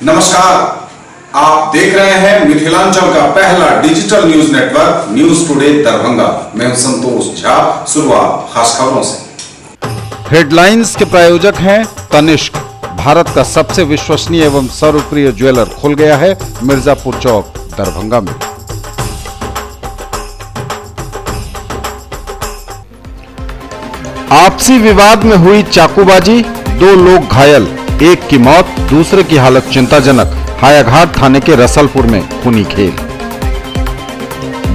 नमस्कार, आप देख रहे हैं मिथिलांचल का पहला digital news network news today Darbhanga. मैं हूं संतोष झा। शुरुआत खास खबरों से। हेडलाइंस के प्रायोजक हैं तनिष्क। भारत का सबसे विश्वसनीय एवं सर्वप्रिय ज्वेलर खुल गया है मिर्जापुर चौक दरभंगा में। आपसी विवाद में हुई चाकूबाजी, 2 लोग घायल, एक की मौत, दूसरे की हालत चिंताजनक। हायाघाट थाने के रसलपुर में खूनी खेल।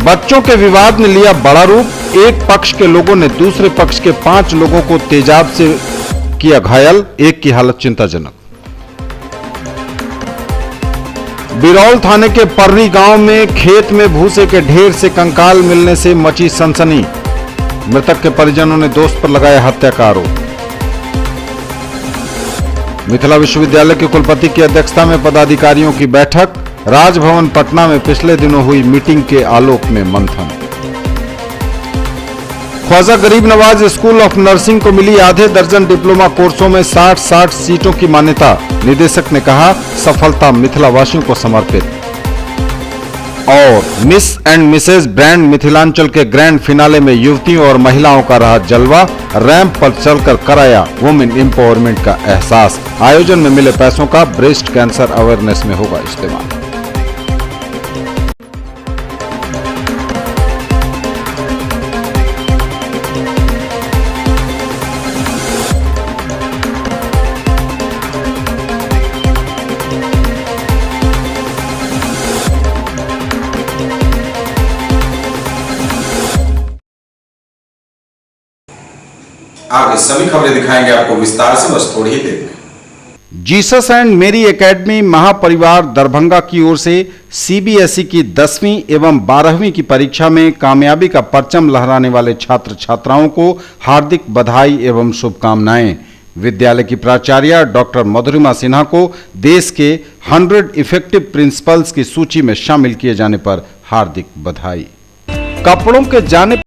बच्चों के विवाद ने लिया बड़ा रूप। एक पक्ष के लोगों ने दूसरे पक्ष के 5 लोगों को तेजाब से किया घायल, एक की हालत चिंताजनक। बिरौल थाने के पर्री गांव में खेत में भूसे के ढेर से कंकाल मिलने से मची सनसनी। मृतक के परिजनों ने दोस्त पर लगाया हत्या का आरोप। मिथिला विश्वविद्यालय के कुलपति की अध्यक्षता में पदाधिकारियों की बैठक। राजभवन पटना में पिछले दिनों हुई मीटिंग के आलोक में मंथन। Khwaja Garib Nawaz school of nursing को मिली आधे दर्जन डिप्लोमा कोर्सों में 60 सीटों की मान्यता। निदेशक ने कहा, सफलता मिथिला वासियों को समर्पित। और miss and Mrs brand Mithilanchal के ग्रैंड फिनाले में युवतियों और महिलाओं का रहा जलवा। रैंप पर चलकर कराया वुमेन एम्पावरमेंट का एहसास। आयोजन में मिले पैसों का ब्रेस्ट कैंसर अवेयरनेस में होगा इस्तेमाल। आगे सभी खबरें दिखाएंगे आपको विस्तार से, बस थोड़ी ही देर में। जीसस एंड मेरी एकेडमी महापरिवार दरभंगा की ओर से सीबीएसई की 10वीं एवं 12वीं की परीक्षा में कामयाबी का परचम लहराने वाले छात्र छात्राओं को हार्दिक बधाई एवं शुभकामनाएं। विद्यालय की प्राचार्य डॉक्टर मधुरिमा सिन्हा को देश के 100 इफेक्टिव प्रिंसिपल्स की सूची में शामिल किए जाने पर हार्दिक बधाई। कपड़ों के जाने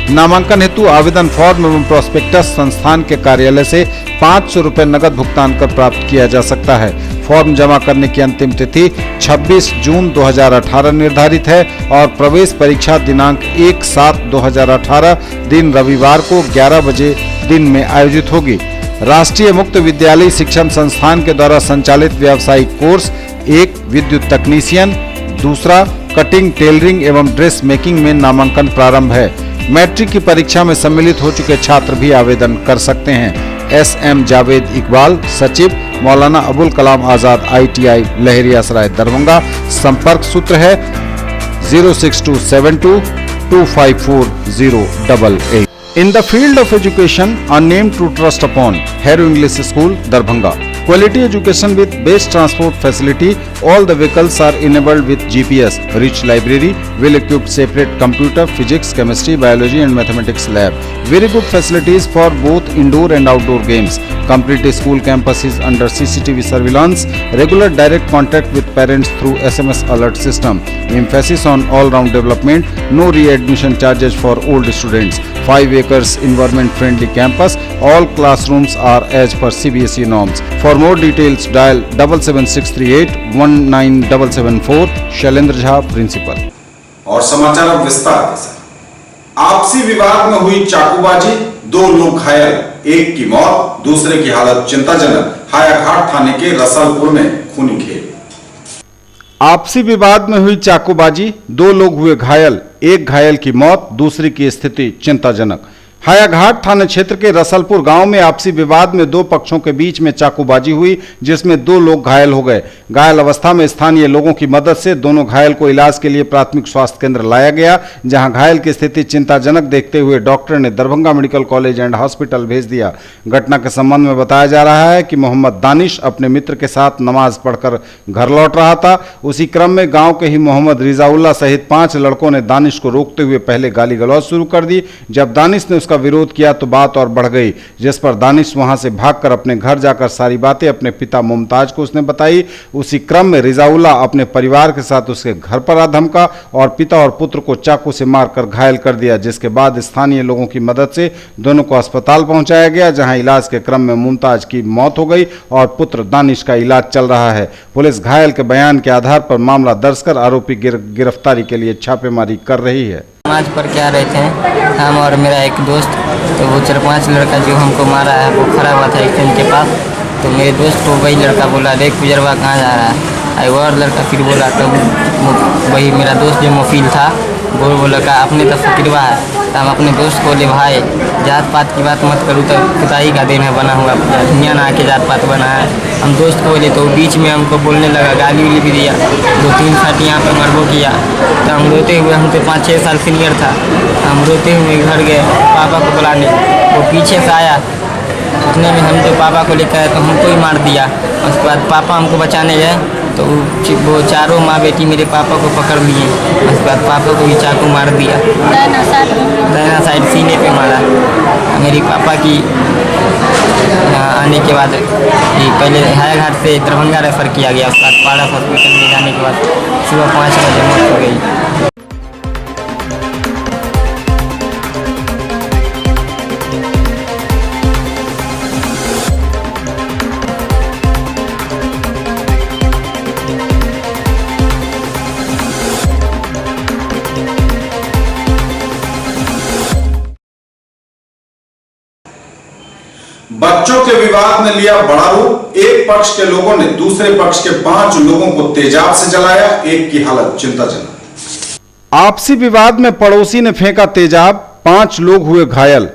नामांकन हेतु आवेदन फॉर्म एवं प्रोस्पेक्टस संस्थान के कार्यालय से 500 रुपए नगद भुगतान कर प्राप्त किया जा सकता है। फॉर्म जमा करने की अंतिम तिथि 26 जून 2018 निर्धारित है और प्रवेश परीक्षा दिनांक 1/7/2018 दिन रविवार को 11 बजे दिन में आयोजित होगी। राष्ट्रीय मुक्त विद्यालय शिक्षण संस्थान के द्वारा संचालित व्यावसायिक कोर्स, 1 विद्युत तकनीशियन, दूसरा कटिंग, टेलरिंग एवं ड्रेस मेकिंग में नामांकन प्रारंभ है। मैट्रिक की परीक्षा में सम्मिलित हो चुके छात्र भी आवेदन कर सकते हैं। एसएम जावेद इकबाल, सचिव, मौलाना अबुल कलाम आजाद ITI लहरियासराय दरभंगा। संपर्क सूत्र है 06272 254 088। In the field of education, a name to trust upon, Hero English School, Darbhanga. Quality education with best transport facility. All the vehicles are enabled with GPS. Rich library, well-equipped separate computer, physics, chemistry, biology and mathematics lab. Very good facilities for both indoor and outdoor games. Complete school campus is under CCTV surveillance. Regular direct contact with parents through SMS alert system. Emphasis on all-round development. No readmission charges for old students. 5 acres environment-friendly campus. All classrooms are as per CBSE norms. For more details, dial 77638 19774. Shailendra Jha, principal. और समाचार अब विस्तार के साथ। आपसी विवाद में हुई चाकूबाजी, 2 लोग घायल, एक की मौत, दूसरे की हालत चिंताजनक। हायाघाट थाने के रसलपुर में खूनी खेल। आपसी विवाद में हुई चाकूबाजी, 2 लोग हुए घायल, एक घायल की मौत, दूसरे की स्थिति चिंताजनक। हायाघाट थाना क्षेत्र के रसलपुर गांव में आपसी विवाद में 2 पक्षों के बीच में चाकूबाजी हुई, जिसमें 2 लोग घायल हो गए। घायल अवस्था में स्थानीय लोगों की मदद से दोनों घायल को इलाज के लिए प्राथमिक स्वास्थ्य केंद्र लाया गया, जहां घायल की स्थिति चिंताजनक देखते हुए डॉक्टर ने Darbhanga medical college and hospital भेज दिया। घटना के संबंध में बताया जा रहा है कि मोहम्मद दानिश अपने मित्र के साथ नमाज पढ़कर घर लौट रहा था। उसी क्रम में गांव के ही मोहम्मद रिजाउल्लाह सहित 5 लड़कों ने दानिश को रोकते हुए पहले गाली गलौज शुरू कर दी। जब दानिश ने विरोध किया तो बात और बढ़ गई, जिस पर दानिश वहां से भागकर अपने घर जाकर सारी बातें अपने पिता मुमताज को उसने बताई। उसी क्रम में रिजाउल्लाह अपने परिवार के साथ उसके घर पर आ धमका और पिता और पुत्र को चाकू से मारकर घायल कर दिया, जिसके बाद स्थानीय लोगों की मदद से दोनों को अस्पताल पहुंचाया गया, जहां इलाज के क्रम में मुमताज की मौत हो गई और पुत्र दानिश का इलाज चल रहा है। पुलिस घायल के बयान के आधार पर मामला दर्ज कर आरोपी गिरफ्तारी के लिए छापेमारी कर रही है। नमाज पढ़ के आ रहे थे हम और मेरा एक दोस्त, तो वो 4-5 लड़का जो हमको मारा है वो खड़ा हुआ था एक के पास। तो मेरे दोस्त को वही लड़का बोला, देख गुजरवा कहाँ जा रहा है। वो और लड़का फिर बोला, तो वही मेरा दोस्त जो मुफील था वो लड़का अपने तो फिक्रवा है। तो हम अपने दोस्त को बोले, भाई जात पात की बात मत करूँ, तो खुदाई का दिन है बना हुआ, दुनिया ना आके जात पात बना है। हम दोस्त को बोले तो बीच में हमको बोलने लगा, गाली उली भी दिया, 2-3 साट यहाँ पर मरबो किया। तो हम रोते हुए, हम तो 5-6 साल सीनियर था, हम रोते हुए घर गए पापा को बुलाने। वो पीछे से आया, उतने में हम तो पापा को लेकर आए तो हमको ही मार दिया। उसके बाद पापा हमको बचाने गए तो वो चारों माँ बेटी मेरे पापा को पकड़ लिए। उसके बाद पापा को भी चाकू मार दिया, दाहिना साइड सीने पे मारा। मेरी पापा की आने के बाद पहले हायाघाट से दरभंगा रेफर किया गया, उसके बाद पारस हॉस्पिटल में जाने के बाद सुबह 5 बजे मौत हो गई। बच्चों के विवाद ने लिया बड़ा रूप। एक पक्ष के लोगों ने दूसरे पक्ष के 5 लोगों को तेजाब से जलाया, एक की हालत चिंताजनक। आपसी विवाद में पड़ोसी ने फेंका तेजाब, 5 लोग हुए घायल।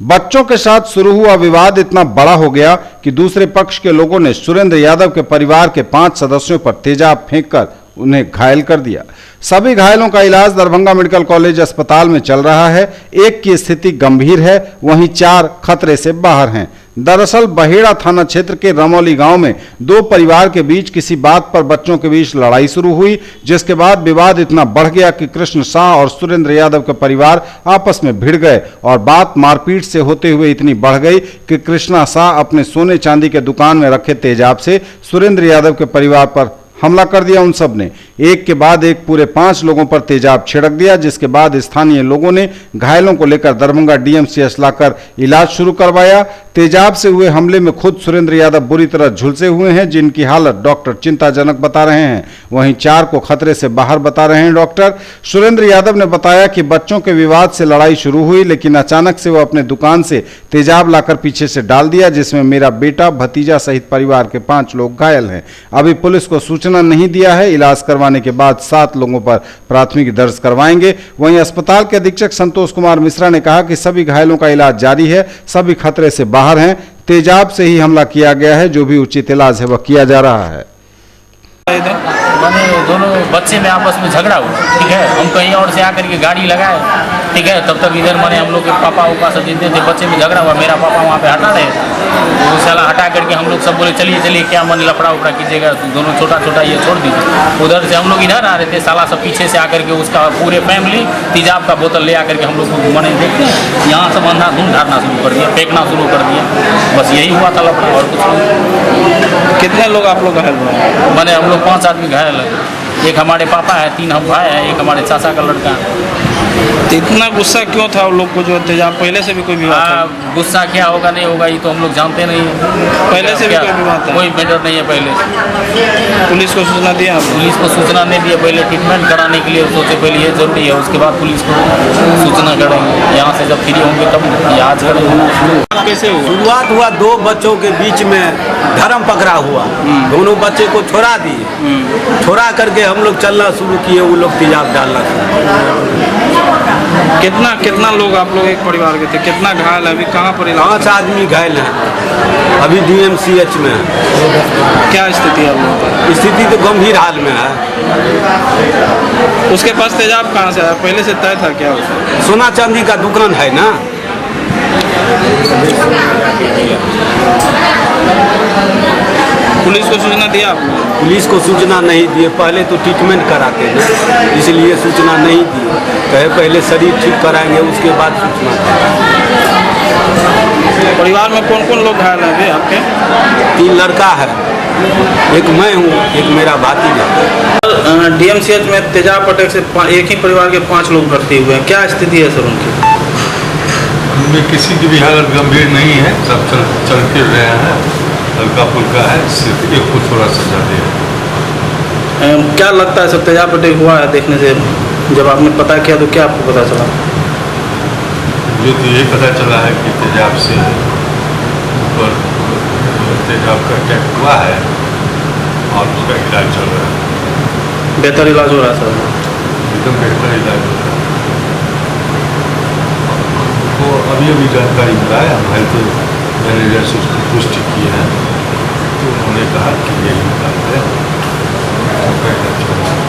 बच्चों के साथ शुरू हुआ विवाद इतना बड़ा हो गया कि दूसरे पक्ष के लोगों ने सुरेंद्र यादव के परिवार के 5 सदस्यों पर तेजाब फेंककर उन्हें घायल कर दिया। सभी घायलों का इलाज दरभंगा मेडिकल कॉलेज अस्पताल में चल रहा है। एक की स्थिति गंभीर है, वहीं 4 खतरे से बाहर हैं। दरअसल बहेड़ा थाना क्षेत्र के रमौली गांव में 2 परिवार के बीच किसी बात पर बच्चों के बीच लड़ाई शुरू हुई, जिसके बाद विवाद इतना बढ़ गया कि कृष्ण शाह और सुरेंद्र यादव के परिवार आपस में भिड़ गए और बात मारपीट से होते हुए इतनी बढ़ गई कि कृष्णा शाह अपने सोने चांदी के दुकान में रखे तेजाब से सुरेंद्र यादव के परिवार पर हमला कर दिया। उन सब ने एक के बाद एक पूरे 5 लोगों पर तेजाब छिड़क दिया, जिसके बाद स्थानीय लोगों ने घायलों को लेकर दरभंगा डीएमसीएच लाकर इलाज शुरू करवाया। तेजाब से हुए हमले में खुद सुरेंद्र यादव बुरी तरह झुलसे हुए हैं, जिनकी हालत डॉक्टर चिंताजनक बता रहे हैं। वहीं 4 को खतरे से बाहर बता रहे हैं डॉक्टर। सुरेंद्र यादव ने बताया कि बच्चों के विवाद से लड़ाई शुरू हुई, लेकिन अचानक से वो अपने दुकान से तेजाब लाकर पीछे से डाल दिया, जिसमें मेरा बेटा, भतीजा सहित परिवार के 5 लोग घायल हैं। अभी पुलिस को सूचना नहीं दिया है। इलाज करवाने के बाद 7 लोगों पर प्राथमिकी दर्ज करवाएंगे। वहीं अस्पताल के अधीक्षक संतोष कुमार मिश्रा ने कहा कि सभी घायलों का इलाज जारी है, सभी खतरे से बाहर हैं। तेजाब से ही हमला किया गया है, जो भी उचित इलाज है वह किया जा रहा है। दोनों बच्चे में आपस में झगड़ा हुआ, ठीक है। हम कहीं और से आकर के गाड़ी लगाए ठीक है। तब तक इधर माने हम लोग के पापा उपा सब जितने थे बच्चे में झगड़ा हुआ, मेरा पापा वहाँ पे हटा रहे तो वो साला हटा करके हम लोग सब बोले चलिए चलिए क्या मन लफड़ा उपड़ा कीजिएगा, दोनों छोटा छोटा ये छोड़ दीजिए। उधर से हम लोग इधर आ रहे थे, साला सब पीछे से आकर के उसका पूरे फैमिली तेजाब का बोतल ले आकर के हम लोग को मने देखते हैं यहाँ सब अंधाधुंध ढारना शुरू कर दिया, फेंकना शुरू कर दिया। बस यही हुआ था लफड़ा और कुछ नहीं। कितने लोग आप लोग घायल हुए? मैंने हम लोग 5 आदमी घायल है, एक हमारे पापा है, 3 हम भाई हैं, एक हमारे चाचा का लड़का है। तो इतना गुस्सा क्यों था उन लोग को जो तेजाब? पहले से भी कोई विवाद था? गुस्सा क्या होगा नहीं होगा ये तो हम लोग जानते नहीं हैं। पहले से भी कोई विवाद था? कोई मैटर नहीं है पहले से। पुलिस को सूचना दिया? पुलिस को सूचना नहीं दिया, पहले ट्रीटमेंट कराने के लिए सोचे पहले ये जरूरी है, उसके बाद पुलिस को सूचना करेंगे। यहाँ से जब फ्री होंगे तब आज करेंगे। कैसे हुआ? शुरुआत हुआ 2 बच्चों के बीच में धर्म पकड़ा हुआ, दोनों बच्चे को छोड़ा दिए, छोड़ा करके हम लोग चलना शुरू किए, वो लोग तेजाब डालना शुरू। कितना लोग आप लोग एक परिवार के थे? कितना घायल है अभी? कहाँ पर इलाज? 5 आदमी घायल हैं, अभी DMCH में है। क्या स्थिति है आप लोगों की? स्थिति तो गंभीर हाल में है। उसके पास तेजाब कहाँ से आया? पहले से तय था क्या उसे? सोना चांदी का दुकान है ना। पुलिस को सूचना दिया आपने? पुलिस को सूचना नहीं दिए, पहले तो ट्रीटमेंट कराते ना, इसलिए सूचना नहीं दिए। कहे पहले शरीर ठीक कराएंगे उसके बाद सूचना देंगे। परिवार में कौन कौन लोग घायल हैं अभी आपके? 3 लड़का है, एक मैं हूँ, एक मेरा भातीजा। DMCH में तेजाब अटैक से एक ही परिवार के 5 लोग भर्ती हुए हैं, क्या स्थिति है सर उनकी? उनमें किसी की भी हालत गंभीर नहीं है, सब चल फिर रहे हैं, हल्का फुल्का है, सिर्फ एक को थोड़ा सा ज़्यादा है। क्या लगता है सर तेजाब अटैक हुआ है देखने से? जब आपने पता किया तो क्या आपको पता चला? मुझे तो यही पता चला है कि तेजाब से ऊपर तेजाब का अटैक हुआ है और उसका इलाज चल रहा है। बेहतर इलाज हो रहा है सर? एकदम बेहतर इलाज हो रहा है। तो अभी जानकारी मिला है, हमारे तो मैनेजर से उसकी पुष्टि की है, तो उन्होंने कहा कि यही बात है, तो कहना चाहिए।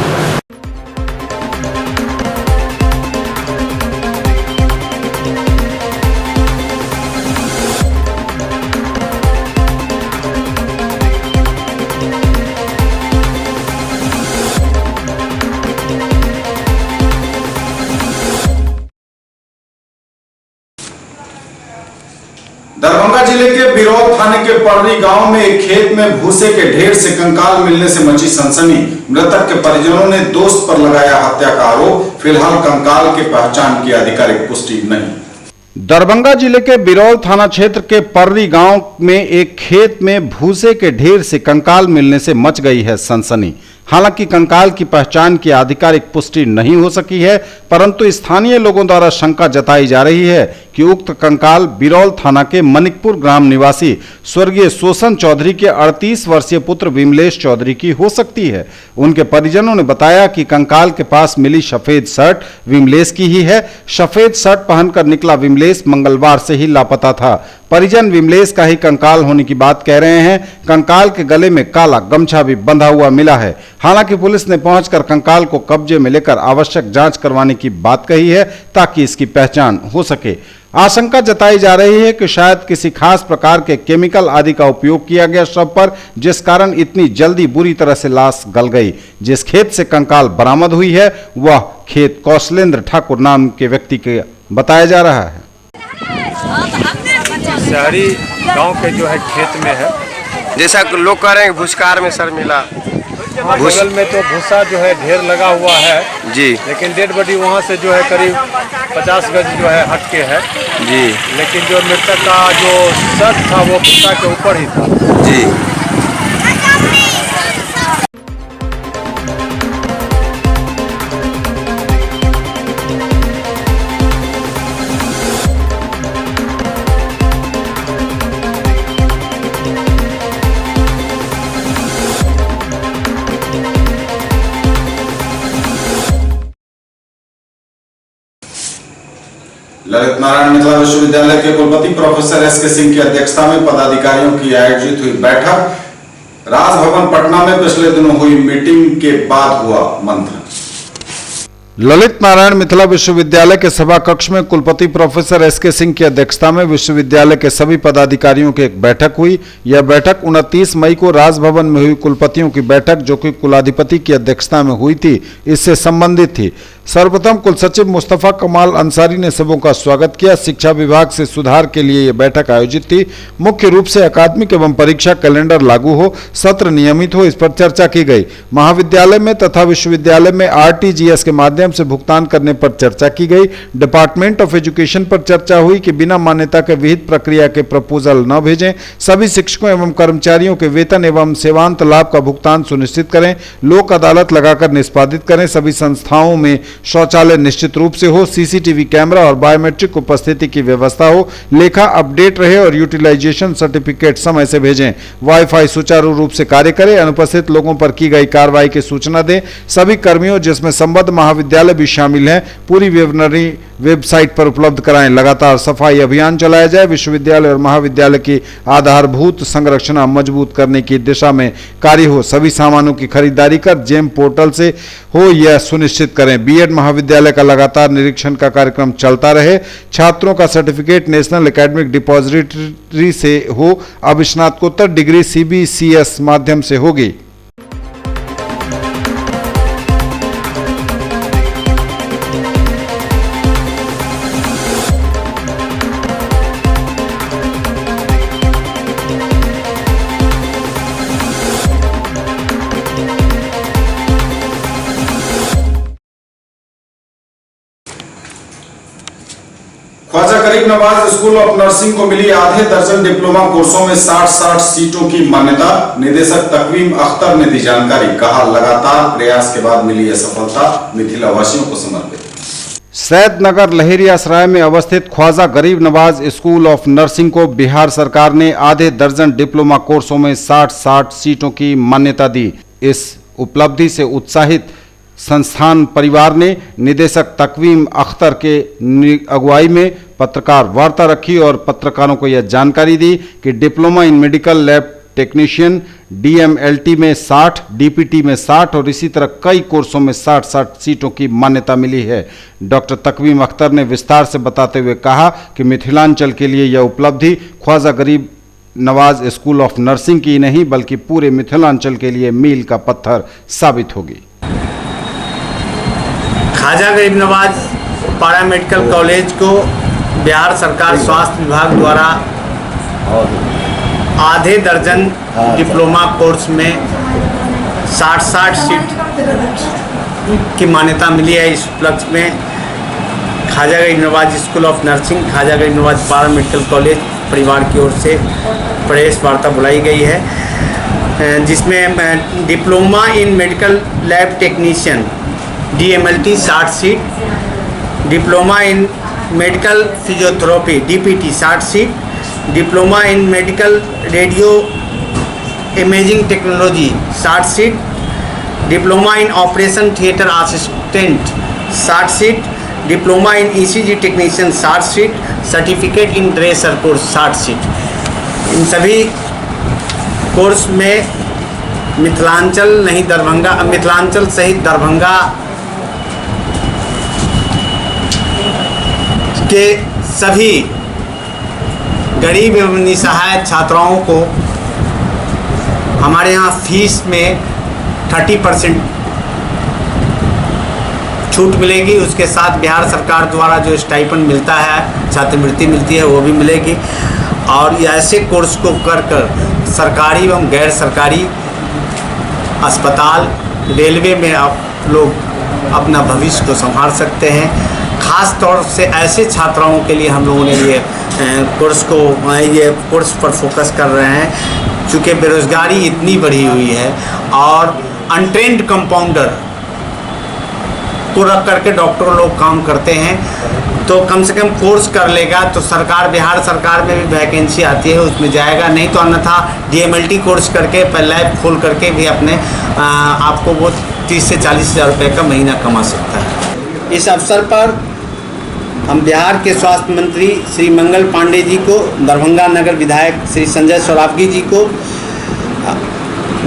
दरभंगा जिले के बिरौल थाने के पर्री गांव में एक खेत में भूसे के ढेर से कंकाल मिलने से मची सनसनी। मृतक के परिजनों ने दोस्त पर लगाया हत्या का आरोप। फिलहाल कंकाल की पहचान की आधिकारिक पुष्टि नहीं। दरभंगा जिले के बिरौल थाना क्षेत्र के पर्री गांव में एक खेत में भूसे के ढेर से कंकाल मिलने से मच गई है सनसनी। हालांकि कंकाल की पहचान की आधिकारिक पुष्टि नहीं हो सकी है, परंतु स्थानीय लोगों द्वारा शंका जताई जा रही है कि उक्त कंकाल बिरौल थाना के मनिकपुर ग्राम निवासी स्वर्गीय शोषण चौधरी के 38 वर्षीय पुत्र विमलेश चौधरी की हो सकती है। उनके परिजनों ने बताया कि कंकाल के पास मिली सफेद शर्ट विमलेश की ही है। सफेद शर्ट पहनकर निकला विमलेश मंगलवार से ही लापता था। परिजन विमलेश का ही कंकाल होने की बात कह रहे हैं। कंकाल के गले में काला गमछा भी बंधा हुआ मिला है। हालांकि पुलिस ने पहुंचकर कंकाल को कब्जे में लेकर आवश्यक जांच करवाने की बात कही है ताकि इसकी पहचान हो सके। आशंका जताई जा रही है कि शायद किसी खास प्रकार के केमिकल आदि का उपयोग किया गया शव पर, जिस कारण इतनी जल्दी बुरी तरह से लाश गल गई। जिस खेत से कंकाल बरामद हुई है वह खेत कौशलेंद्र ठाकुर नाम के व्यक्ति के बताया जा रहा है। शहरी गांव के जो है खेत में है, जैसा लोग कह रहे हैं भूसकार में सर मिला। बगल में तो भूसा जो है ढेर लगा हुआ है जी, लेकिन डेड बॉडी वहाँ से जो है करीब 50 गज जो है हट के है जी, लेकिन जो मृतक का जो शर्ट था वो भूसा के ऊपर ही था जी। ललित नारायण मिथिला विश्वविद्यालय के कुलपति प्रोफेसर एस.के. सिंह की अध्यक्षता में पदाधिकारियों की आयोजित हुई बैठक। राजभवन पटना में पिछले दिनों हुई मीटिंग के बाद हुआ मंथन। ललित नारायण मिथिला विश्वविद्यालय के सभा कक्ष में कुलपति प्रोफेसर एस.के. सिंह की अध्यक्षता में विश्वविद्यालय के सभी पदाधिकारियों की एक बैठक हुई। यह बैठक 29 मई को राजभवन में हुई कुलपतियों की बैठक, जो कि कुलाधिपति की अध्यक्षता में हुई थी, इससे संबंधित थी। सर्वप्रथम कुलसचिव मुस्तफा कमाल अंसारी ने सबों का स्वागत किया। शिक्षा विभाग से सुधार के लिए यह बैठक आयोजित थी। मुख्य रूप से अकादमिक एवं परीक्षा कैलेंडर लागू हो, सत्र नियमित हो, इस पर चर्चा की गई। महाविद्यालय में तथा विश्वविद्यालय में RTGS के माध्यम से भुगतान करने पर चर्चा की गई। डिपार्टमेंट ऑफ एजुकेशन पर चर्चा हुई कि बिना मान्यता के विहित प्रक्रिया के प्रपोजल न भेजें। सभी शिक्षकों एवं कर्मचारियों के वेतन एवं सेवांत लाभ का भुगतान सुनिश्चित करें। लोक अदालत लगाकर निष्पादित करें। सभी संस्थाओं में शौचालय निश्चित रूप से हो। CCTV कैमरा और बायोमेट्रिक उपस्थिति की व्यवस्था हो। लेखा अपडेट रहे और यूटिलाइजेशन सर्टिफिकेट समय से भेजें। वाईफाई सुचारू रूप से कार्य करे। अनुपस्थित लोगों पर की गई कार्रवाई की सूचना दें। सभी कर्मियों, जिसमें संबद्ध महाविद्यालय भी शामिल हैं, पूरी विवरणी वेबसाइट पर उपलब्ध कराएं। लगातार सफाई अभियान चलाया जाए। विश्वविद्यालय और महाविद्यालय की आधारभूत संरचना मजबूत करने की दिशा में कार्य हो। सभी सामानों की खरीदारी कर जेम पोर्टल से हो, यह सुनिश्चित करें। बीएड महाविद्यालय का लगातार निरीक्षण का कार्यक्रम चलता रहे। छात्रों का सर्टिफिकेट नेशनल एकेडमिक डिपॉजिटरी से हो। अब स्नातकोत्तर डिग्री CBCS माध्यम से होगी। Khwaja Garib Nawaz school of nursing को मिली आधे दर्जन डिप्लोमा कोर्सों में 60 सीटों की मान्यता। निदेशक तकवीम अख्तर ने दी जानकारी। कहा, लगातार प्रयास के बाद मिली यह सफलता मिथिला वासियों को समर्पित। सैदनगर लहेरियासराय में अवस्थित Khwaja Garib Nawaz school of nursing को बिहार सरकार ने आधे दर्जन डिप्लोमा कोर्सों में 60 सीटों की मान्यता दी। इस उपलब्धि से उत्साहित संस्थान परिवार ने निदेशक तकवीम अख्तर के अगुवाई में पत्रकार वार्ता रखी और पत्रकारों को यह जानकारी दी कि diploma in medical lab technician DMLT में 60, DPT में 60 और इसी तरह कई कोर्सों में 60 सीटों की मान्यता मिली है। डॉक्टर तकवीम अख्तर ने विस्तार से बताते हुए कहा कि मिथिलांचल के लिए यह उपलब्धि Khwaja Garib Nawaz school of nursing की नहीं बल्कि पूरे मिथिलांचल के लिए मील का पत्थर साबित होगी। ख्वाजा गरीब नवाज पैरामेडिकल कॉलेज को बिहार सरकार स्वास्थ्य विभाग द्वारा आधे दर्जन डिप्लोमा कोर्स में 60 सीट की मान्यता मिली है। इस उपलक्ष्य में Khwaja Garib Nawaz school of nursing, Khwaja Garib Nawaz paramedical college परिवार की ओर से प्रेस वार्ता बुलाई गई है, जिसमें diploma in medical lab technician DMLT 60 seat, diploma in medical physiotherapy DPT 60 seat, diploma in medical radio imaging technology 60 seat, diploma in operation theatre assistant 60 seat, diploma in ECG technician 60 seat, certificate in dresser course 60 seat. इन सभी course में मिथिलांचल नहीं दरभंगा, मिथिलांचल सहित दरभंगा के सभी गरीब एवं निसहाय छात्राओं को हमारे यहाँ फीस में 30% छूट मिलेगी। उसके साथ बिहार सरकार द्वारा जो स्टाइपेंड मिलता है, छात्रवृत्ति मिलती है, वो भी मिलेगी। और ऐसे कोर्स को कर सरकारी एवं गैर सरकारी अस्पताल, रेलवे में आप लोग अपना भविष्य को संभाल सकते हैं। खास तौर से ऐसे छात्राओं के लिए हम लोगों ने ये कोर्स पर फोकस कर रहे हैं, चूँकि बेरोज़गारी इतनी बढ़ी हुई है और अनट्रेंड कंपाउंडर को रख करके डॉक्टर लोग काम करते हैं, तो कम से कम कोर्स कर लेगा तो सरकार, बिहार सरकार में भी वैकेंसी आती है, उसमें जाएगा। नहीं तो अन्यथा DMLT कोर्स करके लैब खोल करके भी अपने आपको वो 30 से 40 हज़ार रुपये का महीना कमा सकता है। इस अवसर पर हम बिहार के स्वास्थ्य मंत्री श्री मंगल पांडे जी को, दरभंगा नगर विधायक श्री संजय सौरावगी जी को,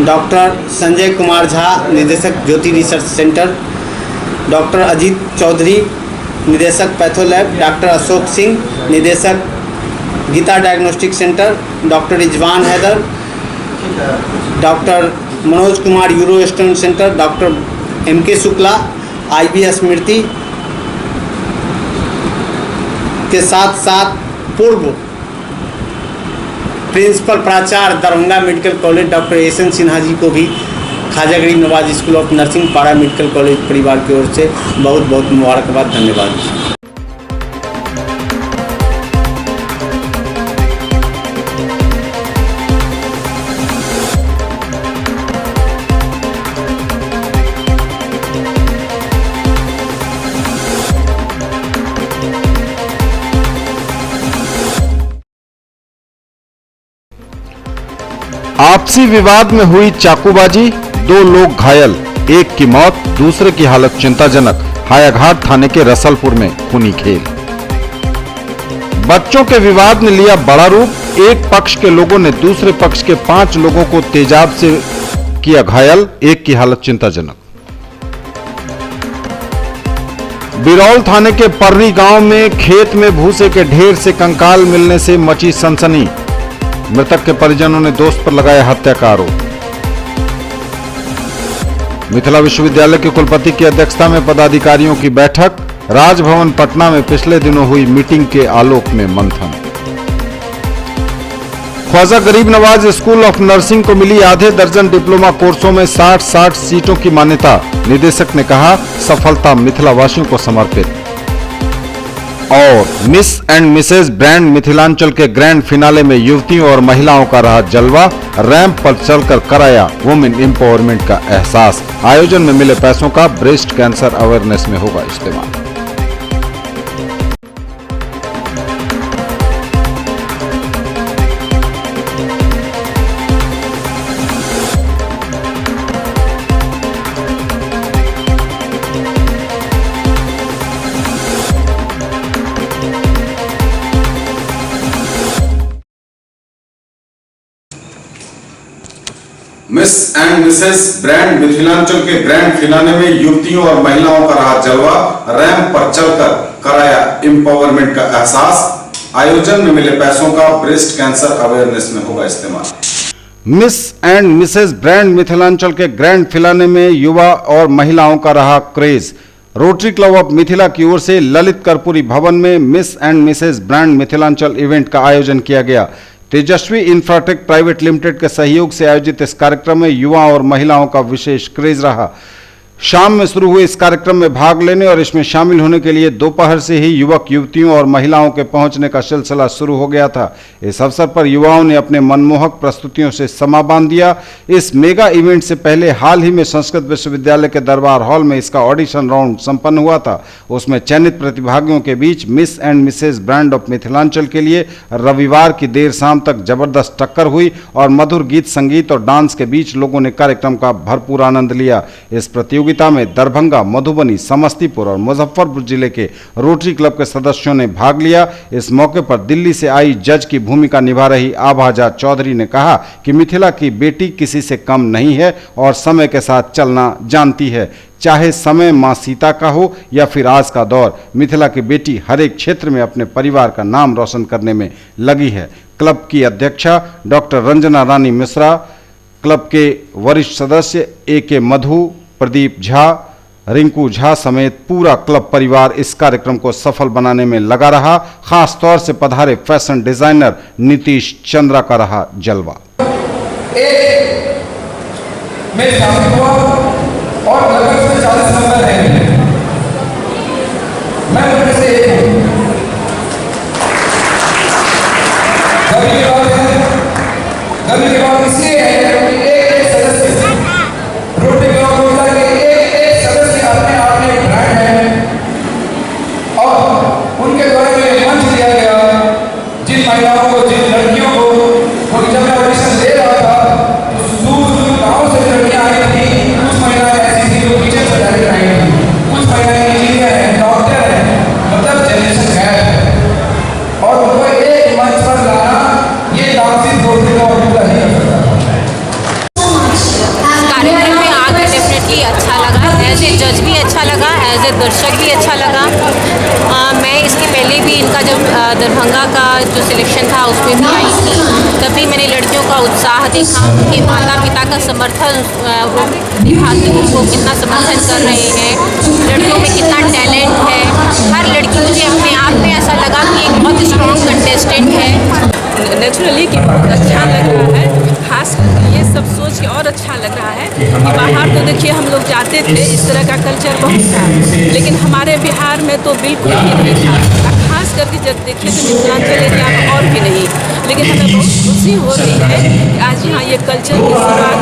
डॉक्टर संजय कुमार झा निदेशक Jyoti research centre, doctor Ajit Chaudhary, निदेशक पैथोलैब, डॉक्टर अशोक सिंह, निदेशक Geeta diagnostic centre, doctor Rizwan Haider, doctor Manoj Kumar euro stone centre, doctor MK Shukla, IB Smriti के साथ साथ पूर्व प्रिंसिपल प्राचार्य Darbhanga medical college doctor SN Sinha ji को भी Khwaja Garib Nawaz school of nursing para medical college परिवार की ओर से बहुत बहुत मुबारकबाद, धन्यवाद। आपसी विवाद में हुई चाकूबाजी, 2 लोग घायल, एक की मौत, दूसरे की हालत चिंताजनक। हायाघाट थाने के रसलपुर में खूनी खेल। बच्चों के विवाद ने लिया बड़ा रूप। एक पक्ष के लोगों ने दूसरे पक्ष के 5 लोगों को तेजाब से किया घायल, एक की हालत चिंताजनक। बिरौल थाने के पर्री गांव में खेत में भूसे के ढेर से कंकाल मिलने से मची सनसनी। मृतक के परिजनों ने दोस्त पर लगाया हत्या का आरोप। मिथिला विश्वविद्यालय के कुलपति की अध्यक्षता में पदाधिकारियों की बैठक। राजभवन पटना में पिछले दिनों हुई मीटिंग के आलोक में मंथन। Khwaja Garib Nawaz school of nursing को मिली आधे दर्जन डिप्लोमा कोर्सों में 60 सीटों की मान्यता। निदेशक ने कहा, सफलता मिथिला वासियों को समर्पित। और miss and Mrs brand Mithilanchal के ग्रैंड फिनाले में युवतियों और महिलाओं का रहा जलवा। रैंप पर चलकर कराया वुमेन एम्पावरमेंट का एहसास। आयोजन में मिले पैसों का ब्रेस्ट कैंसर अवेयरनेस में होगा इस्तेमाल। Miss and Mrs brand Mithilanchal के ग्रैंड फिनाले में युवतियों और महिलाओं का रहा जलवा। रैंप पर चलकर कराया एम्पावरमेंट का एहसास। आयोजन में मिले पैसों का ब्रेस्ट कैंसर अवेयरनेस में होगा इस्तेमाल। Miss and Mrs brand Mithilanchal के ग्रैंड फिनाले में युवा और महिलाओं का रहा craze. Rotary club of Mithila की ओर से ललित कर्पूरी भवन में miss and Mrs brand Mithilanchal event का आयोजन किया गया। तेजस्वी इंफ्राटेक प्राइवेट लिमिटेड के सहयोग से आयोजित इस कार्यक्रम में युवाओं और महिलाओं का विशेष क्रेज रहा। शाम में शुरू हुए इस कार्यक्रम में भाग लेने और इसमें शामिल होने के लिए दोपहर से ही युवक युवतियों और महिलाओं के पहुंचने का सिलसिला शुरू हो गया था। इस अवसर पर युवाओं ने अपने मनमोहक प्रस्तुतियों से समा बांध दिया। इस मेगा इवेंट से पहले हाल ही में संस्कृत विश्वविद्यालय के दरबार हॉल में इसका ऑडिशन राउंड संपन्न हुआ था। उसमें चयनित प्रतिभागियों के बीच miss and Mrs brand of Mithilanchal के लिए रविवार की देर शाम तक जबरदस्त टक्कर हुई और मधुर गीत संगीत और डांस के बीच लोगों ने कार्यक्रम का भरपूर आनंद लिया। इस प्रतियोगिता में दरभंगा, मधुबनी, समस्तीपुर और मुजफ्फरपुर जिले के रोटरी क्लब के सदस्यों ने भाग लिया। इस मौके पर दिल्ली से आई जज की भूमिका निभा रही आभाजा चौधरी ने कहा कि मिथिला की बेटी किसी से कम नहीं है और समय के साथ चलना जानती है। चाहे समय मां सीता का हो या फिर आज का दौर, मिथिला की बेटी हर एक क्षेत्र में अपने परिवार का नाम रोशन करने में लगी है। क्लब की अध्यक्षा डॉक्टर रंजना रानी मिश्रा, क्लब के वरिष्ठ सदस्य AK मधु, प्रदीप झा, रिंकू झा समेत पूरा क्लब परिवार इस कार्यक्रम को सफल बनाने में लगा रहा। खास तौर से पधारे फैशन डिजाइनर नीतीश चंद्रा का रहा जलवा। मैं शामिल हुआ और लगभग से 40 नंबर है। मैं उनमें से एक हूँ। गर्व की बात इसलिए है क्योंकि एक सदस्य रोटरी क्लब मिथिला के एक सदस्य अपने आप में एक ब्रांड है और उनके द्वारा जो ये मंच दिया गया, जिन महिलाओं को, जिन लड़कियों को, वो जब मैं ऑडिशन दे रहा था तो दूर दूर गाँव से लड़कियाँ आई थी। कुछ महिलाएं ऐसी थी जो पीछे से डायरेक्ट आई थी। जज भी अच्छा लगा, एज ए दर्शक भी अच्छा लगा। मैं इसके पहले भी इनका जब दरभंगा का जो सिलेक्शन था उसमें भी आई थी, तभी मैंने लड़कियों का उत्साह देखा कि माता पिता का समर्थन दिखाते उनको कितना समर्थन कर रहे हैं, लड़कियों में कितना टैलेंट है। हर लड़की मुझे अपने आप में ऐसा लगा कि एक बहुत स्ट्रॉन्ग कंटेस्टेंट है। नेचुरली कि बहुत अच्छा लग रहा है, खास करके ये सब सोच के और अच्छा लग रहा है कि बाहर तो देखिए हम लोग जाते थे, इस तरह का कल्चर बहुत था, लेकिन हमारे बिहार में तो बिल्कुल भी नहीं था। खास करके जब देखें तो मिथिलांचल एरिया में और भी नहीं, लेकिन हमें बहुत खुशी हो रही है कि आज यहाँ ये कल्चर की शुरुआत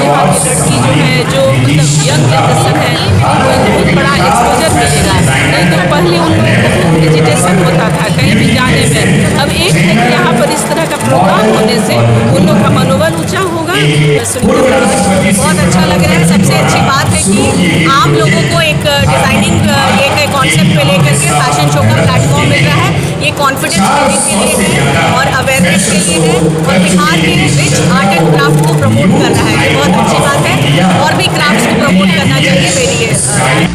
यहाँ की लड़की जो है, जो मतलब यंग जनरेशन है, उनको एक बहुत बड़ा एक्सपोजर मिलेगा। नहीं तो पहले उन लोगों को बहुत हेजिटेशन होता था कहीं भी जाने में। अब एक है कि यहाँ पर इस तरह का प्रोग्राम होने से उन लोग का मनोबल ऊंचा होगा। बहुत अच्छा लग रहा है। सबसे अच्छी बात है कि आम लोगों को एक डिज़ाइनिंग एक कॉन्सेप्ट पे लेकर के फैशन शो का प्लेटफॉर्म मिल रहा है। ये कॉन्फिडेंस देने के लिए है और अवेयरनेस के लिए है और बिहार के रिच आर्ट एंड क्राफ्ट को प्रमोट कर रहा है। ये बहुत अच्छी बात है और भी क्राफ्ट्स को प्रमोट करना चाहिए मेरी ये।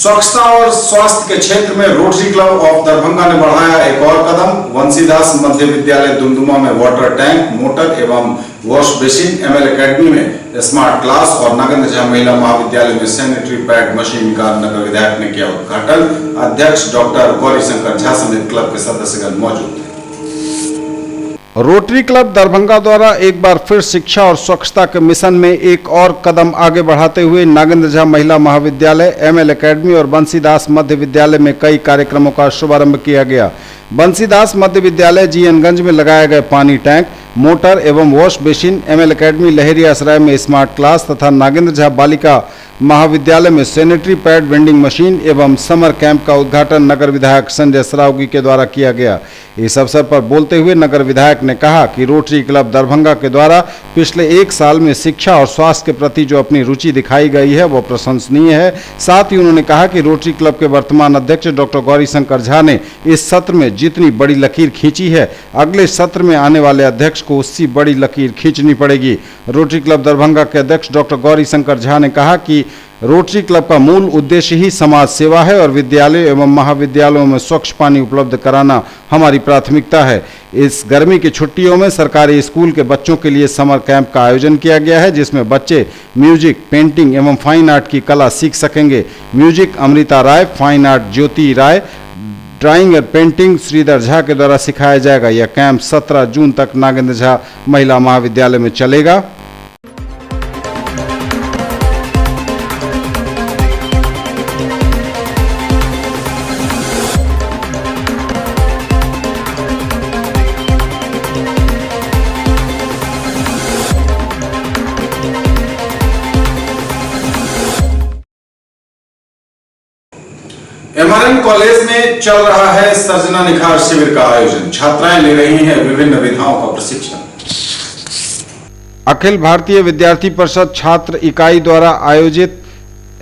स्वच्छता और स्वास्थ्य के क्षेत्र में रोटरी क्लब ऑफ दरभंगा ने बढ़ाया एक और कदम। बंसीदास मध्य विद्यालय दुमदुमा में वाटर टैंक, मोटर एवं वॉश बेसिन, एमएल एकेडमी में स्मार्ट क्लास और नागेंद्र झा महिला महाविद्यालय में सैनिटरी पैड मशीन का नगर विधायक ने किया उद्घाटन। अध्यक्ष डॉक्टर गौरी शंकर झा समेत क्लब के सदस्यगण मौजूद थे। रोटरी क्लब दरभंगा द्वारा एक बार फिर शिक्षा और स्वच्छता के मिशन में एक और कदम आगे बढ़ाते हुए नागेंद्र झा महिला महाविद्यालय, एमएल एकेडमी और बंसीदास मध्य विद्यालय में कई कार्यक्रमों का शुभारंभ किया गया। बंसीदास मध्य विद्यालय जीएनगंज में लगाए गए पानी टैंक, मोटर एवं wash basin, ML academy Laheria Sarai में स्मार्ट क्लास तथा नागेंद्र झा बालिका महाविद्यालय में सैनिटरी पैड वेंडिंग मशीन एवं समर कैंप का उद्घाटन नगर विधायक संजय सरावगी के द्वारा किया गया। इस अवसर पर बोलते हुए नगर विधायक ने कहा कि रोटरी क्लब दरभंगा के द्वारा पिछले एक साल में शिक्षा और स्वास्थ्य के प्रति जो अपनी रुचि दिखाई गई है वो प्रशंसनीय है। साथ ही उन्होंने कहा कि रोटरी क्लब के वर्तमान अध्यक्ष डॉक्टर गौरी शंकर झा ने इस सत्र में जितनी बड़ी लकीर खींची है, अगले सत्र में आने वाले अध्यक्ष को उससे बड़ी लकीर खींचनी पड़ेगी। रोटरी क्लब दरभंगा के अध्यक्ष डॉक्टर गौरी शंकर झा ने कहा कि रोटरी क्लब का मूल उद्देश्य ही समाज सेवा है और विद्यालय एवं महाविद्यालयों में स्वच्छ पानी उपलब्ध कराना हमारी प्राथमिकता है। इस गर्मी की छुट्टियों में सरकारी स्कूल के बच्चों के लिए समर कैंप का आयोजन किया गया है, जिसमें बच्चे म्यूजिक, पेंटिंग एवं फाइन आर्ट की कला सीख सकेंगे। म्यूजिक अमृता राय, फाइन आर्ट ज्योति राय, ड्राइंग और पेंटिंग श्रीधर झा के द्वारा सिखाया जाएगा। यह कैंप 17 जून तक नागेंद्र झा महिला महाविद्यालय में चलेगा। एमआरएम कॉलेज में चल रहा है सर्जना निखार शिविर का आयोजन। छात्राएं ले रही हैं विभिन्न विधाओं का प्रशिक्षण। अखिल भारतीय विद्यार्थी परिषद छात्र इकाई द्वारा आयोजित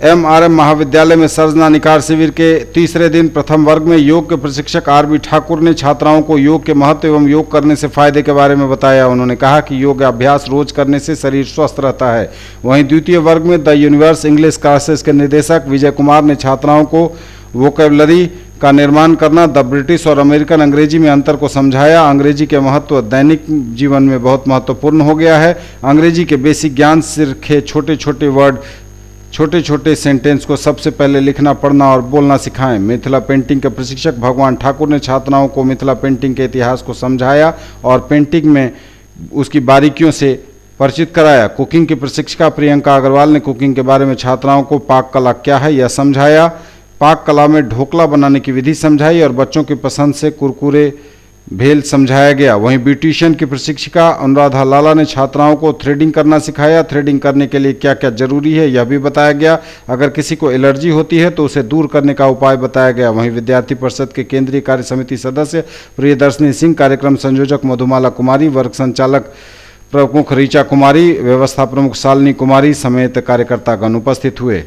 एमआरएम महाविद्यालय में सर्जना निखार शिविर के तीसरे दिन प्रथम वर्ग में योग के प्रशिक्षक आरबी ठाकुर ने छात्राओं को योग के महत्व एवं योग करने से फायदे के बारे में बताया। उन्होंने कहा कि योग अभ्यास रोज करने से शरीर स्वस्थ रहता है। वहीं द्वितीय वर्ग में द यूनिवर्स इंग्लिश क्लासेस के निदेशक विजय कुमार ने छात्राओं को वोकेबलरी का निर्माण करना, द ब्रिटिश और अमेरिकन अंग्रेजी में अंतर को समझाया। अंग्रेजी के महत्व दैनिक जीवन में बहुत महत्वपूर्ण हो गया है। अंग्रेजी के बेसिक ज्ञान सीखे, छोटे छोटे वर्ड, छोटे छोटे सेंटेंस को सबसे पहले लिखना, पढ़ना और बोलना सिखाएं। मिथिला पेंटिंग के प्रशिक्षक भगवान ठाकुर ने छात्राओं को मिथिला पेंटिंग के इतिहास को समझाया और पेंटिंग में उसकी बारीकियों से परिचित कराया। कुकिंग की प्रशिक्षिका प्रियंका अग्रवाल ने कुकिंग के बारे में छात्राओं को पाक कला क्या है यह समझाया। पाक कला में ढोकला बनाने की विधि समझाई और बच्चों की पसंद से कुरकुरे भेल समझाया गया। वहीं ब्यूटिशियन की प्रशिक्षिका अनुराधा लाला ने छात्राओं को थ्रेडिंग करना सिखाया। थ्रेडिंग करने के लिए क्या क्या जरूरी है यह भी बताया गया। अगर किसी को एलर्जी होती है तो उसे दूर करने का उपाय बताया गया। वहीं विद्यार्थी परिषद के केंद्रीय कार्य समिति सदस्य प्रियदर्शनी सिंह, कार्यक्रम संयोजक मधुमाला कुमारी, वर्ग संचालक प्रमुख ऋचा कुमारी, व्यवस्था प्रमुख शालिनी कुमारी समेत कार्यकर्तागण उपस्थित हुए।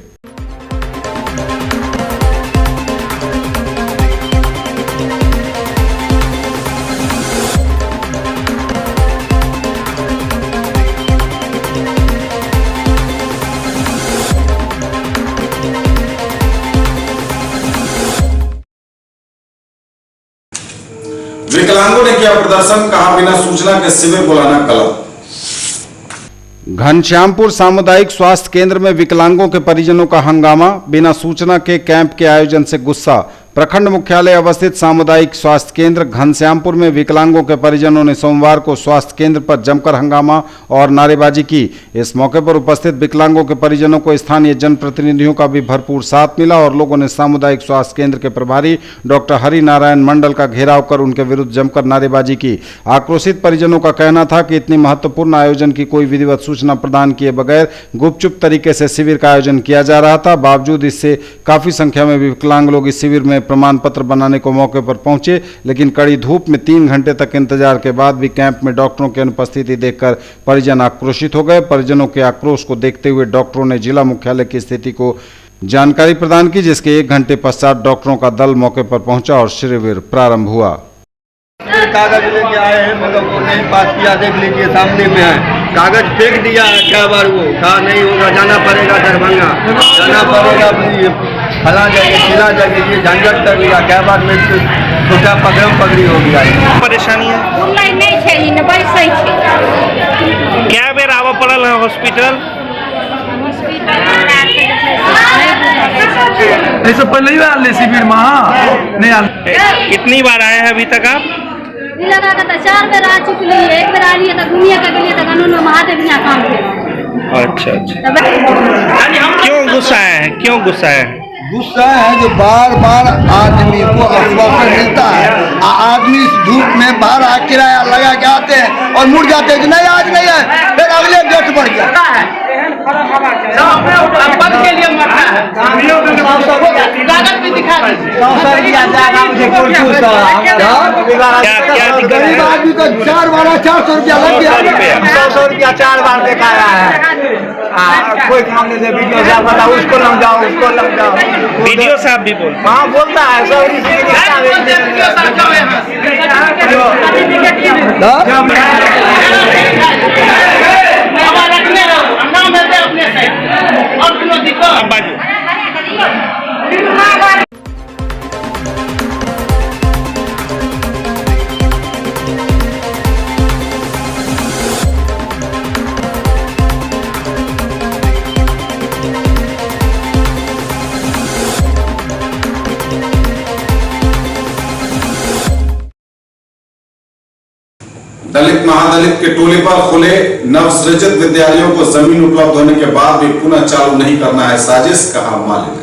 विकलांगों ने किया प्रदर्शन, कहा बिना सूचना के शिविर बुलाना गलत। घनश्यामपुर सामुदायिक स्वास्थ्य केंद्र में विकलांगों के परिजनों का हंगामा, बिना सूचना के कैंप के आयोजन से गुस्सा। प्रखंड मुख्यालय अवस्थित सामुदायिक स्वास्थ्य केंद्र घनश्यामपुर में विकलांगों के परिजनों ने सोमवार को स्वास्थ्य केंद्र पर जमकर हंगामा और नारेबाजी की। इस मौके पर उपस्थित विकलांगों के परिजनों को स्थानीय जनप्रतिनिधियों का भी भरपूर साथ मिला और लोगों ने सामुदायिक स्वास्थ्य केंद्र के प्रभारी डॉक्टर हरि नारायण मंडल का घेराव कर उनके विरुद्ध जमकर नारेबाजी की। आक्रोशित परिजनों का कहना था कि इतनी महत्वपूर्ण आयोजन की कोई विधिवत सूचना प्रदान किए बगैर गुपचुप तरीके से शिविर का आयोजन किया जा रहा था। बावजूद इससे काफी संख्या में विकलांग लोग इस शिविर में प्रमाण पत्र बनाने को मौके पर पहुंचे, लेकिन कड़ी धूप में 3 घंटे तक इंतजार के बाद भी कैंप में डॉक्टरों की अनुपस्थिति देखकर परिजन आक्रोशित हो गए। परिजनों के आक्रोश को देखते हुए डॉक्टरों ने जिला मुख्यालय की स्थिति को जानकारी प्रदान की, जिसके 1 घंटे पश्चात डॉक्टरों का दल मौके पर पहुंचा और शिविर प्रारंभ हुआ। कागज लेके आए हैं मगर वो नहीं पास किया, देख लीजिए सामने में है। कागज फेंक दिया है क्या बार, वो कहा नहीं होगा, जाना पड़ेगा दरभंगा, जाना पड़ेगा फला जगह चिला जगह ये झंझट कर लिया, क्या बात में छोटा पकड़म पकड़ी हो गया। परेशानी है नहीं है ही न बैसे क्या बेर आवा पड़ल है हॉस्पिटल? ऐसे पहले ही आले शिविर में नहीं आले। कितनी बार आए हैं अभी तक आप? लगा था 4 बार आ चुकी है, एक बार आ रही है तो दुनिया का लिए तो कानून महादेव यहाँ काम किया। अच्छा क्यों गुस्सा है, क्यों गुस्सा है? गुस्सा है जो बार बार आदमी को आश्वासन मिलता है, आदमी इस धूप में बाहर किराया लगा के आते हैं और मुड़ जाते हैं कि नहीं आज नहीं है, फिर अगले डेट बढ़ गया। के लिए मरता है कागज भी दिखा क्या दिक्कत है? आदमी को 4 बार 400 रुपया लग गया, 100 रुपया 4 बार दिखाया है। कोई काम नहीं दे, वीडियो साहब बता उसको लग जाओ, उसको लग जाओ। वीडियो साहब भी हाँ बोलता है सब दलित महादलित के टोले पर खुले नवसृजित विद्यालयों को जमीन उपलब्ध होने के बाद भी पुनः चालू नहीं करना है साजिश, कहा माले ने।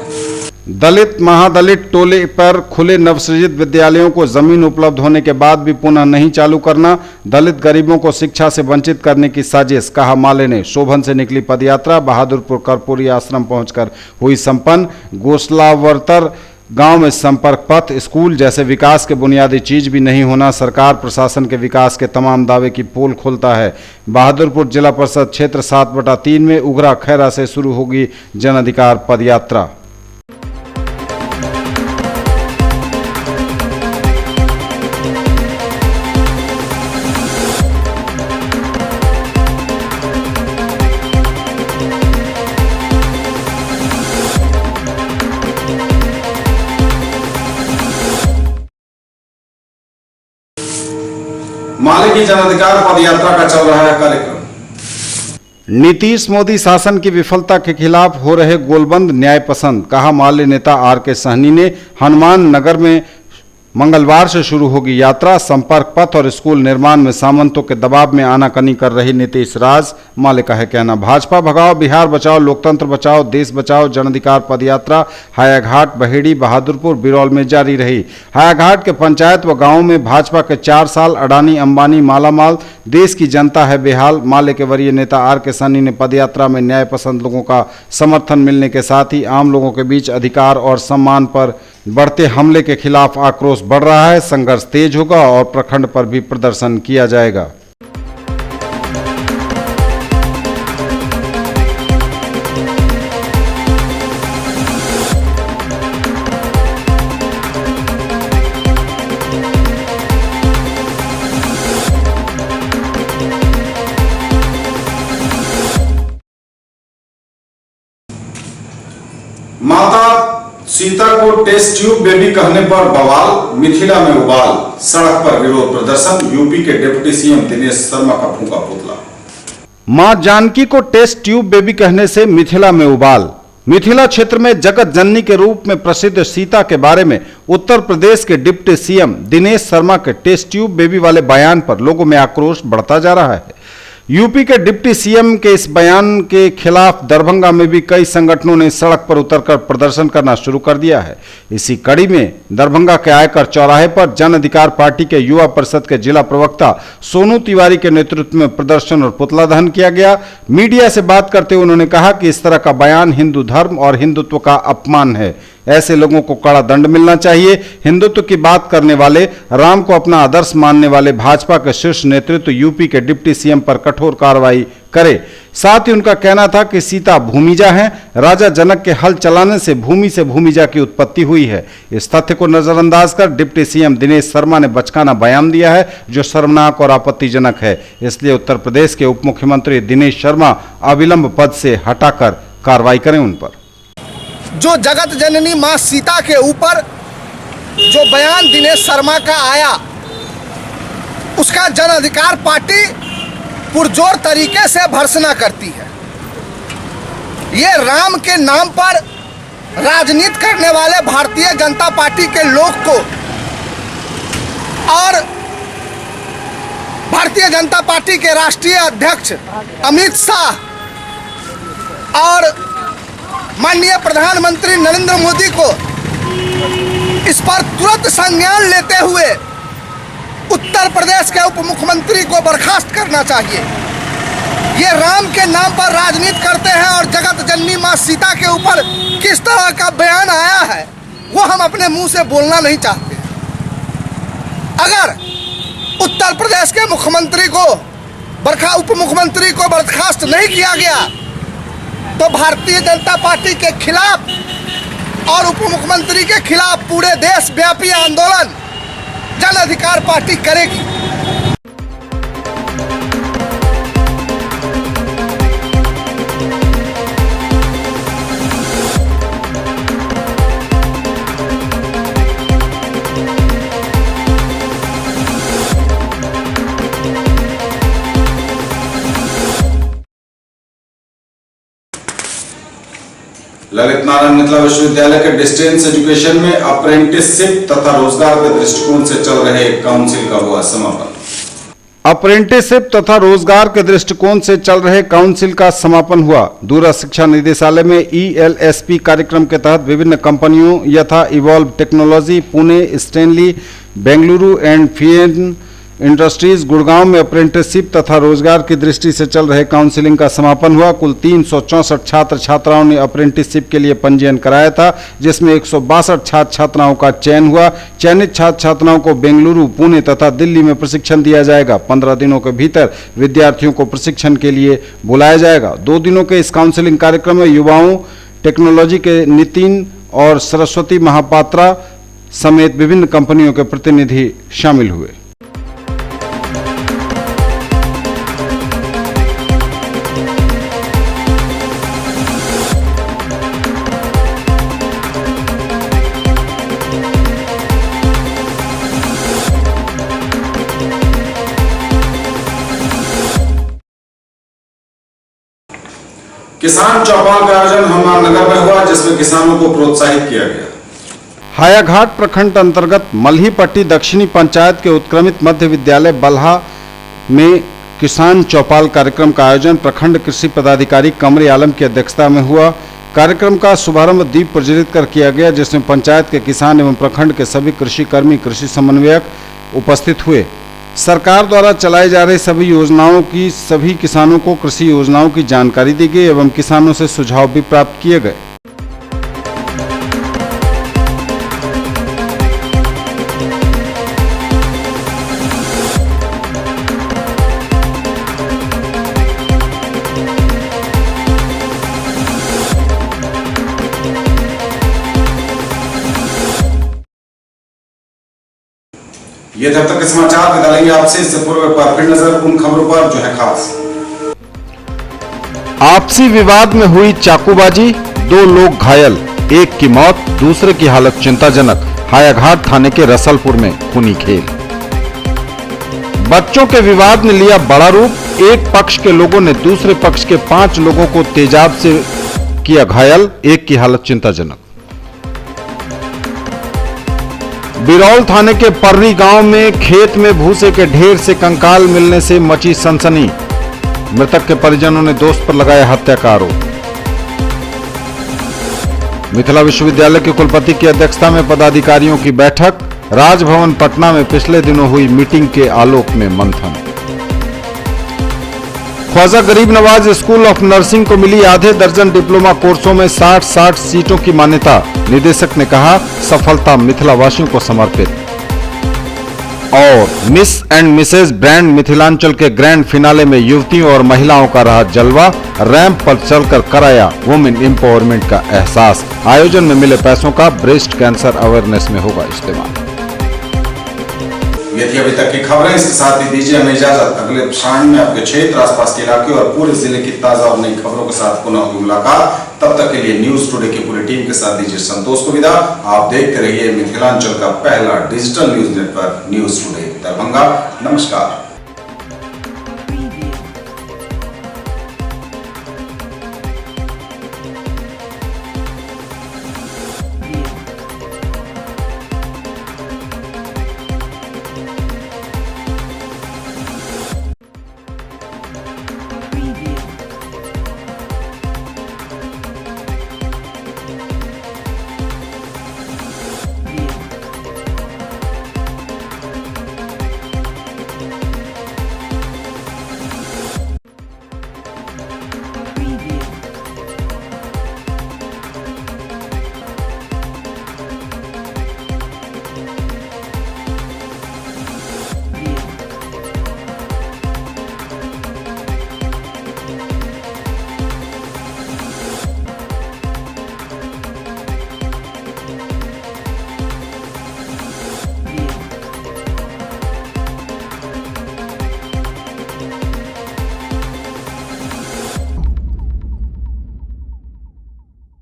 दलित महादलित टोले पर खुले नवसृजित विद्यालयों को जमीन उपलब्ध होने के बाद भी पुनः नहीं चालू करना दलित गरीबों को शिक्षा से वंचित करने की साजिश, कहा माले ने। शोभन से निकली पदयात्रा बहादुरपुर कर्पूरी आश्रम पहुंचकर हुई संपन्न। गोसलावर्तर गांव में संपर्क पथ, स्कूल जैसे विकास के बुनियादी चीज भी नहीं होना सरकार प्रशासन के विकास के तमाम दावे की पोल खोलता है। बहादुरपुर जिला परिषद क्षेत्र 7/3 में उगरा खैरा से शुरू होगी जन अधिकार पदयात्रा। माले की जन अधिकार पदयात्रा का चल रहा है कार्यक्रम। नीतीश मोदी शासन की विफलता के खिलाफ हो रहे गोलबंद न्याय पसंद, कहा माले नेता RK सहनी ने। हनुमान नगर में मंगलवार से शुरू होगी यात्रा। संपर्क पथ और स्कूल निर्माण में सामंतों के दबाव में आनाकानी कर रही नीतीश राज, माले का है कहना। भाजपा भगाओ, बिहार बचाओ, लोकतंत्र बचाओ, देश बचाओ जन अधिकार पदयात्रा हायाघाट, बहेड़ी, बहादुरपुर, बिरौल में जारी रही। हायाघाट के पंचायत व गांवों में भाजपा के 4 साल अडानी अंबानी मालामाल, देश की जनता है बेहाल। माले के वरीय नेता RK सहनी ने पदयात्रा में न्याय पसंद लोगों का समर्थन मिलने के साथ ही आम लोगों के बीच अधिकार और सम्मान पर बढ़ते हमले के खिलाफ आक्रोश बढ़ रहा है। संघर्ष तेज होगा और प्रखंड पर भी प्रदर्शन किया जाएगा। माता सीता को टेस्ट ट्यूब बेबी कहने पर बवाल, मिथिला में उबाल, सड़क पर विरोध प्रदर्शन। यूपी के डिप्टी CM दिनेश शर्मा का फूंका पुतला। मां जानकी को टेस्ट ट्यूब बेबी कहने से मिथिला में उबाल। मिथिला क्षेत्र में जगत जननी के रूप में प्रसिद्ध सीता के बारे में उत्तर प्रदेश के डिप्टी CM दिनेश शर्मा के टेस्ट ट्यूब बेबी वाले बयान पर लोगों में आक्रोश बढ़ता जा रहा है। यूपी के डिप्टी CM के इस बयान के खिलाफ दरभंगा में भी कई संगठनों ने सड़क पर उतरकर प्रदर्शन करना शुरू कर दिया है। इसी कड़ी में दरभंगा के आयकर चौराहे पर जन अधिकार पार्टी के युवा परिषद के जिला प्रवक्ता सोनू तिवारी के नेतृत्व में प्रदर्शन और पुतला दहन किया गया। मीडिया से बात करते हुए उन्होंने कहा कि इस तरह का बयान हिंदू धर्म और हिंदुत्व का अपमान है। ऐसे लोगों को कड़ा दंड मिलना चाहिए। हिंदुत्व की बात करने वाले, राम को अपना आदर्श मानने वाले भाजपा के शीर्ष नेतृत्व यूपी के डिप्टी CM पर कठोर कार्रवाई करे। साथ ही उनका कहना था कि सीता भूमिजा हैं। राजा जनक के हल चलाने से भूमिजा की उत्पत्ति हुई है। इस तथ्य को नजरअंदाज कर डिप्टी CM दिनेश शर्मा ने बचकाना बयान दिया है जो शर्मनाक और आपत्तिजनक है। इसलिए उत्तर प्रदेश के उप मुख्यमंत्री दिनेश शर्मा अविलंब पद से हटाकर कार्रवाई करें उन पर। जो जगत जननी माँ सीता के ऊपर जो बयान दिनेश शर्मा का आया, उसका जन अधिकार पार्टी पुरजोर तरीके से भर्त्सना करती है। ये राम के नाम पर राजनीति करने वाले भारतीय जनता पार्टी के लोग को और भारतीय जनता पार्टी के राष्ट्रीय अध्यक्ष अमित शाह और माननीय प्रधानमंत्री नरेंद्र मोदी को इस पर तुरंत संज्ञान लेते हुए उत्तर प्रदेश के उप मुख्यमंत्री को बर्खास्त करना चाहिए। ये राम के नाम पर राजनीति करते हैं और जगत जननी माँ सीता के ऊपर किस तरह का बयान आया है वो हम अपने मुंह से बोलना नहीं चाहते। अगर उत्तर प्रदेश के मुख्यमंत्री को उप मुख्यमंत्री को बर्खास्त नहीं किया गया तो भारतीय जनता पार्टी के खिलाफ और उप मुख्यमंत्री के खिलाफ पूरे देश व्यापी आंदोलन जन अधिकार पार्टी करेगी। ललित नारायण मिथिला विश्वविद्यालय के डिस्टेंस एजुकेशन में अप्रेंटिसशिप तथा रोजगार के दृष्टिकोण से चल रहे काउंसिल का हुआ समापन। अप्रेंटिसशिप तथा रोजगार के दृष्टिकोण से चल रहे काउंसिल का समापन हुआ। दूरस्थ शिक्षा निदेशालय में ELSP कार्यक्रम के तहत विभिन्न कंपनियों यथा evolve technology Pune, Stanley Bengaluru and Fiem industries Gurgaon में अप्रेंटिसशिप तथा रोजगार की दृष्टि से चल रहे काउंसिलिंग का समापन हुआ। कुल 364 छात्र छात्राओं ने अप्रेंटिसशिप के लिए पंजीयन कराया था, जिसमें 162 छात्र छात्राओं का चयन हुआ। चयनित छात्र छात्राओं को बेंगलुरु, पुणे तथा दिल्ली में प्रशिक्षण दिया जाएगा। 15 दिनों के भीतर विद्यार्थियों को प्रशिक्षण के लिए बुलाया जाएगा। 2 दिनों के इस काउंसिलिंग कार्यक्रम में युवाओं टेक्नोलॉजी के नितिन और सरस्वती महापात्रा समेत विभिन्न कंपनियों के प्रतिनिधि शामिल हुए। किसान चौपाल का आयोजन हनुमाननगर में हुआ, जिसमें किसानों को प्रोत्साहित किया गया। हायाघाट प्रखंड अंतर्गत मल्हीपट्टी दक्षिणी पंचायत के उत्क्रमित मध्य विद्यालय बल्हा में किसान चौपाल कार्यक्रम का आयोजन प्रखंड कृषि पदाधिकारी कमरे आलम की अध्यक्षता में हुआ। कार्यक्रम का शुभारंभ दीप प्रज्वलित कर किया गया, जिसमें पंचायत के किसान एवं प्रखंड के सभी कृषि कर्मी, कृषि समन्वयक उपस्थित हुए। सरकार द्वारा चलाई जा रही सभी योजनाओं की सभी किसानों को कृषि योजनाओं की जानकारी दी गई एवं किसानों से सुझाव भी प्राप्त किए गए। ये जब तक के समाचार बदलेंगे आपसे, इससे पूर्व एक बार फिर नजर उन खबरों पर जो है खास। आपसी विवाद में हुई चाकूबाजी, 2 लोग घायल, एक की मौत, दूसरे की हालत चिंताजनक। हायाघाट थाने के रसलपुर में खूनी खेल। बच्चों के विवाद ने लिया बड़ा रूप। एक पक्ष के लोगों ने दूसरे पक्ष के 5 लोगों को तेजाब से किया घायल, एक की हालत चिंताजनक। बिरौल थाने के पर्री गांव में खेत में भूसे के ढेर से कंकाल मिलने से मची सनसनी। मृतक के परिजनों ने दोस्त पर लगाया हत्या का आरोप। मिथिला विश्वविद्यालय के कुलपति की अध्यक्षता में पदाधिकारियों की बैठक। राजभवन पटना में पिछले दिनों हुई मीटिंग के आलोक में मंथन। Khwaja Garib Nawaz school of nursing को मिली आधे दर्जन डिप्लोमा कोर्सों में 60 सीटों की मान्यता। निदेशक ने कहा, सफलता मिथिला वासियों को समर्पित। और miss and Mrs brand Mithilanchal के ग्रैंड फिनाले में युवतियों और महिलाओं का रहा जलवा। रैंप पर चलकर कराया वुमेन एम्पावरमेंट का एहसास। आयोजन में मिले पैसों का ब्रेस्ट कैंसर अवेयरनेस में होगा इस्तेमाल। ये थी अभी तक की खबरें। इसके साथ ही दीजिए हमें इजाजत। अगले शाम में आपके क्षेत्र, आसपास के इलाके और पूरे जिले की ताजा और नई खबरों के साथ पुनः होगी मुलाकात। तब तक के लिए न्यूज टुडे की पूरी टीम के साथ दीजिए संतोष को विदा। आप देखते रहिए मिथिलांचल का पहला digital news network news today Darbhanga. नमस्कार।